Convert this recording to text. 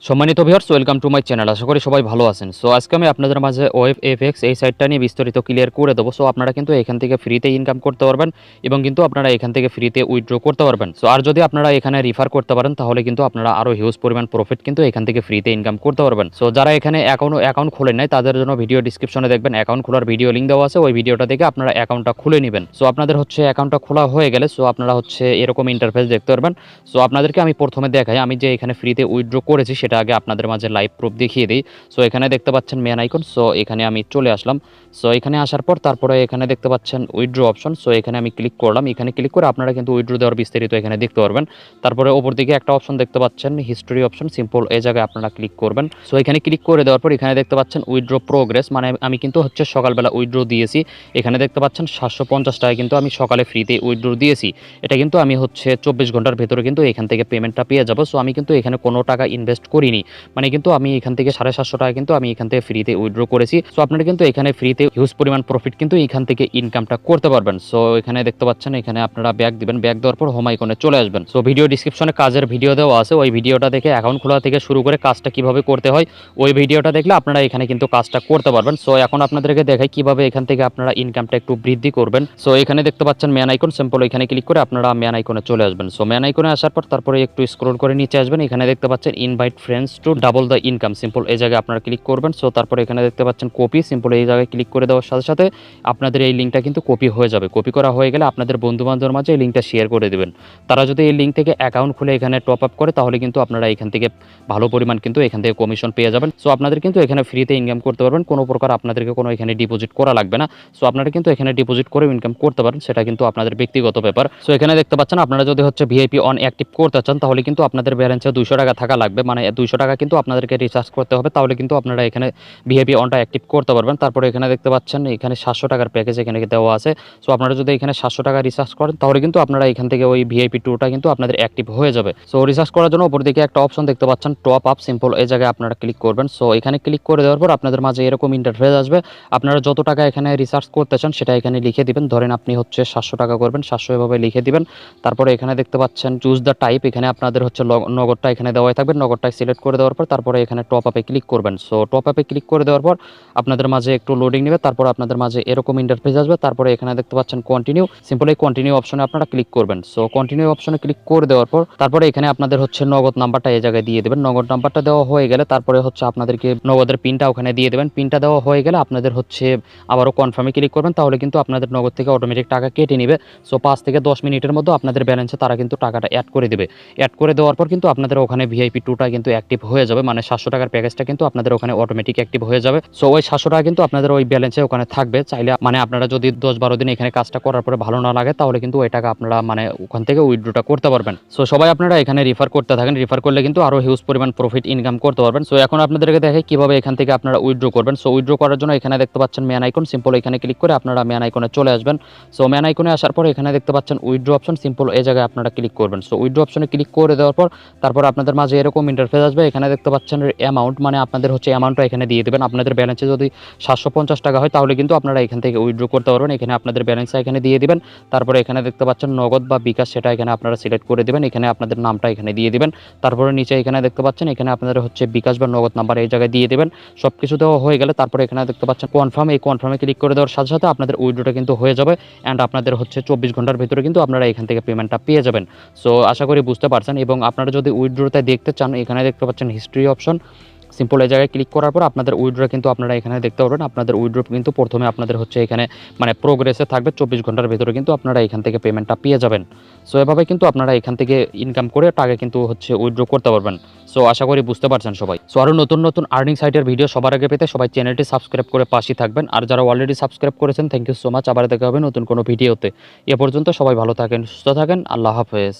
সম্মানিত viewers, welcome to my channel. আশা করি সবাই ভালো আছেন। সো আজকে আমি আপনাদের মাঝে Webfx এই সাইটটা নিয়ে বিস্তারিত ক্লিয়ার করে দেবো। সো আপনারা কিন্তু এখান থেকে ফ্রিতে ইনকাম করতে পারবেন এবং কিন্তু আপনারা এখান থেকে ফ্রিতে উইথড্র করতে পারবেন। সো আর যদি আপনারা এখানে রিফার করতে পারেন তাহলে কিন্তু আপনারা আরও হিউজ পরিমাণ প্রফিট কিন্তু এখান থেকে ফ্রিতে ইনকাম করতে পারবেন। সো যারা এখানে অ্যাকাউন্ট খোলেন নাই তাদের জন্য ভিডিও ডিসক্রিপশনে দেখবেন অ্যাকাউন্ট খোলার ভিডিও লিঙ্ক দেওয়া আছে। ওই ভিডিওটা দেখে আপনারা অ্যাকাউন্টটা খুলে নেবেন। সো আপনাদের হচ্ছে অ্যাকাউন্টটা খোলা হয়ে গেলে সো আপনারা হচ্ছে এরকম ইন্টারফেস দেখতে পারবেন। সো আপনাদেরকে আমি প্রথমে দেখাই আমি যে এখানে ফ্রিতে উইথড্র করেছি সেটা আগে আপনাদের মাঝে লাইভ প্রুফ দেখিয়ে দিই। সো এখানে দেখতে পাচ্ছেন মেন আইকন। সো এখানে আমি চলে আসলাম। সো এখানে আসার পর তারপরে এখানে দেখতে পাচ্ছেন উইথড্র অপশন। সো এখানে আমি ক্লিক করলাম। এখানে ক্লিক করে আপনারা কিন্তু উইথড্র দেওয়ার বিস্তারিত এখানে দেখতে পারবেন। তারপরে ওপর দিকে একটা অপশন দেখতে পাচ্ছেন হিস্টোরি অপশন, সিম্পল এই জায়গায় আপনারা ক্লিক করবেন। সো এখানে ক্লিক করে দেওয়ার পর এখানে দেখতে পাচ্ছেন উইথড্র প্রোগ্রেস, মানে আমি কিন্তু হচ্ছে সকালবেলা উইথড্র দিয়েছি। এখানে দেখতে পাচ্ছেন 750 টাকা কিন্তু আমি সকালে ফ্রিতে উইথড্র দিয়েছি। এটা কিন্তু আমি হচ্ছে 24 ঘন্টার ভেতরে কিন্তু এখান থেকে পেমেন্টটা পেয়ে যাবো। সো আমি কিন্তু এখানে কোনো টাকা ইনভেস্ট করিনি, মানে কিন্তু আমি এখান থেকে 750 টাকা কিন্তু আমি এখান থেকে ফ্রিতে উইথড্র করেছি। সো আপনারা কিন্তু এখানে ফ্রিতে হিউজ পরিমাণ প্রফিট কিন্তু এখান থেকে ইনকামটা করতে পারবেন। সো এখানে দেখতে পাচ্ছেন এখানে আপনারা ব্যাক দিবেন, ব্যাক দেওয়ার পর হোম আইকনে চলে আসবেন। সো ভিডিও ডিসক্রিপশনে কাজের ভিডিও দেওয়া আছে, ওই ভিডিওটা দেখে অ্যাকাউন্ট খোলা থেকে শুরু করে কাজটা কিভাবে করতে হয় ওই ভিডিওটা দেখলে আপনারা এখানে কিন্তু কাজটা করতে পারবেন। সো এখন আপনাদেরকে দেখাই কিভাবে এখান থেকে আপনারা ইনকামটা একটু বৃদ্ধি করবেন। সো এখানে দেখতে পাচ্ছেন ম্যান আইকন, সিম্পল এখানে ক্লিক করে আপনারা ম্যান আইকনে চলে আসবেন। সো ম্যান আইকনে আসার পর তারপরে একটু স্ক্রল করে নিচে আসবেন। এখানে দেখতে পাচ্ছেন invite friends to double the income, simple এই জায়গায় আপনারা ক্লিক করবেন। সো তারপরে এখানে দেখতে পাচ্ছেন কপি, সিম্পল এই জায়গায় ক্লিক করে দেওয়ার সাথে সাথে আপনাদের এই লিঙ্কটা কিন্তু কপি হয়ে যাবে। কপি করা হয়ে গেলে আপনাদের বন্ধু বান্ধবের মাঝে এই লিঙ্কটা শেয়ার করে দেবেন। তারা যদি এই লিঙ্ক থেকে অ্যাকাউন্ট খুলে এখানে টপ আপ করে তাহলে কিন্তু আপনারা এখান থেকে ভালো পরিমাণ কিন্তু এখান থেকে কমিশন পেয়ে যাবেন। সো আপনাদের কিন্তু এখানে ফ্রিতে ইনকাম করতে পারবেন, কোনো প্রকার আপনাদেরকে কোনো এখানে ডিপোজিট করা লাগবে না। সো আপনারা কিন্তু এখানে ডিপোজিট করে ইনকাম করতে পারেন, সেটা কিন্তু আপনাদের ব্যক্তিগত ব্যাপার। সো এখানে দেখতে পাচ্ছেন আপনারা যদি হচ্ছে ভিআইপি অন অ্যাক্টিভ করতে চান তাহলে কিন্তু আপনাদের ব্যালেন্সে 200 টাকা থাকা লাগবে, মানে 200 টাকা কিন্তু আপনাদেরকে রিচার্জ করতে হবে, তাহলে কিন্তু আপনারা এখানে ভিআইপি অনটা অ্যাক্টিভ করতে পারবেন। তারপরে এখানে দেখতে পাচ্ছেন এখানে 700 টাকার প্যাকেজ এখানে দেওয়া আছে। সো আপনারা যদি এখানে 700 টাকা রিচার্জ করেন তাহলে কিন্তু আপনারা এখান থেকে ওই ভিআইপি 2টা কিন্তু আপনাদের অ্যাক্টিভ হয়ে যাবে। সো রিচার্জ করার জন্য উপর দিকে একটা অপশন দেখতে পাচ্ছেন টপ আপ, সিম্পল এই জায়গায় আপনারা ক্লিক করবেন। সো এখানে ক্লিক করে দেওয়ার পর আপনাদের মাঝে এরকম ইন্টারফেস আসবে। আপনারা যত টাকা এখানে রিচার্জ করতে চান সেটা এখানে লিখে দিবেন। ধরেন আপনি হচ্ছে 700 টাকা করবেন, 700 এভাবে লিখে দিবেন। তারপরে এখানে দেখতে পাচ্ছেন চুজ দ্য টাইপ, এখানে আপনাদের হচ্ছে নগদটা এখানে দেওয়াই থাকবে। নগদটাই সিলেক্ট করে দেওয়ার পর তারপরে এখানে টপ আপে ক্লিক করবেন। সো টপ আপে ক্লিক করে দেওয়ার পর আপনাদের মাঝে একটু লোডিং নেবে, তারপর আপনাদের মাঝে এরকম ইন্টারফেস আসবে। তারপরে এখানে দেখতে পাচ্ছেন কন্টিনিউ, সিম্পল এই কন্টিনিউ অপশনে আপনারা ক্লিক করবেন। সো কন্টিনিউ অপশনে ক্লিক করে দেওয়ার পর তারপরে এখানে আপনাদের হচ্ছে নগদ নাম্বারটা এই জায়গায় দিয়ে দেবেন। নগদ নাম্বারটা দেওয়া হয়ে গেলে তারপরে হচ্ছে আপনাদেরকে নগদের পিনটা ওখানে দিয়ে দেবেন। পিনটা দেওয়া হয়ে গেলে আপনাদের হচ্ছে আবারও কনফার্মে ক্লিক করবেন, তাহলে কিন্তু আপনাদের নগদ থেকে অটোমেটিক টাকা কেটে নেবে। সো 5 থেকে 10 মিনিটের মধ্যে আপনাদের ব্যালেন্সে তারা কিন্তু টাকাটা অ্যাড করে দেবে। অ্যাড করে দেওয়ার পর কিন্তু আপনাদের ওখানে ভিআইপি 2টা কিন্তু অ্যাক্টিভ হয়ে যাবে, মানে 700 টাকার প্যাকেজটা কিন্তু আপনাদের ওখানে অটোমেটিক অ্যাক্টিভ হয়ে যাবে। সো ওই 700 টাকা কিন্তু আপনাদের ওই ব্যালেন্সে ওখানে থাকবে। চাইলে মানে আপনারা যদি 10-12 দিন এখানে কাজটা করার পরে ভালো না লাগে তাহলে কিন্তু ওই টাকা আপনারা মানে ওখান থেকে উইথড্রটা করতে পারবেন। সো সবাই আপনারা এখানে রিফার করতে থাকেন, রিফার করলে কিন্তু আরো হিউজ পরিমাণ প্রফিট ইনকাম করতে পারবেন। সো এখন আপনাদেরকে দেখে কিভাবে এখান থেকে আপনারা উইথড্র করবেন। সো উইথড্র করার জন্য এখানে দেখতে পাচ্ছেন ম্যান আইকন, সিম্পল এখানে ক্লিক করে আপনারা ম্যান আইকনে চলে আসবেন। সো ম্যান আইকনে আসার পর এখানে দেখতে পাচ্ছেন উইথড্র অপশন, সিম্পল এই জায়গায় আপনারা ক্লিক করবেন। সো উইথড্র অপশনে ক্লিক করে দেওয়ার পর তারপর আপনাদের মাঝে এরকম ইন্টারফেস আসবে। এখানে দেখতে পাচ্ছেন অ্যামাউন্ট, মানে আপনাদের হচ্ছে অ্যামাউন্টটা এখানে দিয়ে দেবেন। আপনাদের ব্যালেন্সে যদি 750 টাকা হয় তাহলে কিন্তু আপনারা এখান থেকে উইথড্র করতে পারবেন। এখানে আপনাদের ব্যালেন্সটা এখানে দিয়ে দিবেন। তারপরে এখানে দেখতে পাচ্ছেন নগদ বা বিকাশ, সেটা এখানে আপনারা সিলেক্ট করে দিবেন। এখানে আপনাদের নামটা এখানে দিয়ে দিবেন। তারপরে নিচে এখানে দেখতে পাচ্ছেন এখানে আপনাদের হচ্ছে বিকাশ বা নগদ নাম্বার এই জায়গায় দিয়ে দিবেন। সব কিছু দেওয়া হয়ে গেলে তারপরে এখানে দেখতে পাচ্ছেন কনফার্ম, এই কনফার্মে ক্লিক করে দেওয়ার সাথে সাথে আপনাদের উইথড্রটা কিন্তু হয়ে যাবে অ্যান্ড আপনাদের হচ্ছে 24 ঘন্টার ভিতরে কিন্তু আপনারা এখান থেকে পেমেন্টটা পেয়ে যাবেন। সো আশা করি বুঝতে পারছেন। এবং আপনারা যদি উইথড্রটা দেখতে চান এখানে দেখতে পাচ্ছেন হিস্ট্রি অপশন, সিম্পল এই জায়গায় ক্লিক করার পর আপনাদের উইথড্র কিন্তু আপনারা এখানে দেখতে পারবেন। আপনাদের উইথড্র কিন্তু প্রথমে আপনাদের হচ্ছে এখানে মানে প্রোগ্রেসে থাকবে, 24 ঘন্টার ভিতরে কিন্তু আপনারা এখান থেকে পেমেন্টটা পেয়ে যাবেন। সো এভাবে কিন্তু আপনারা এখান থেকে ইনকাম করে টাকা কিন্তু হচ্ছে উইথড্র করতে পারবেন। সো আশা করি বুঝতে পারছেন সবাই। সো আরও নতুন নতুন আর্নিং সাইটের ভিডিও সবার আগে পেতে সবাই চ্যানেলটি সাবস্ক্রাইব করে পাশে থাকবেন। আর যারা অলরেডি সাবস্ক্রাইব করেছেন থ্যাংক ইউ সো মাচ। আবার দেখা হবে নতুন কোনো ভিডিওতে। এ পর্যন্ত সবাই ভালো থাকেন, সুস্থ থাকেন। আল্লাহ হাফেজ।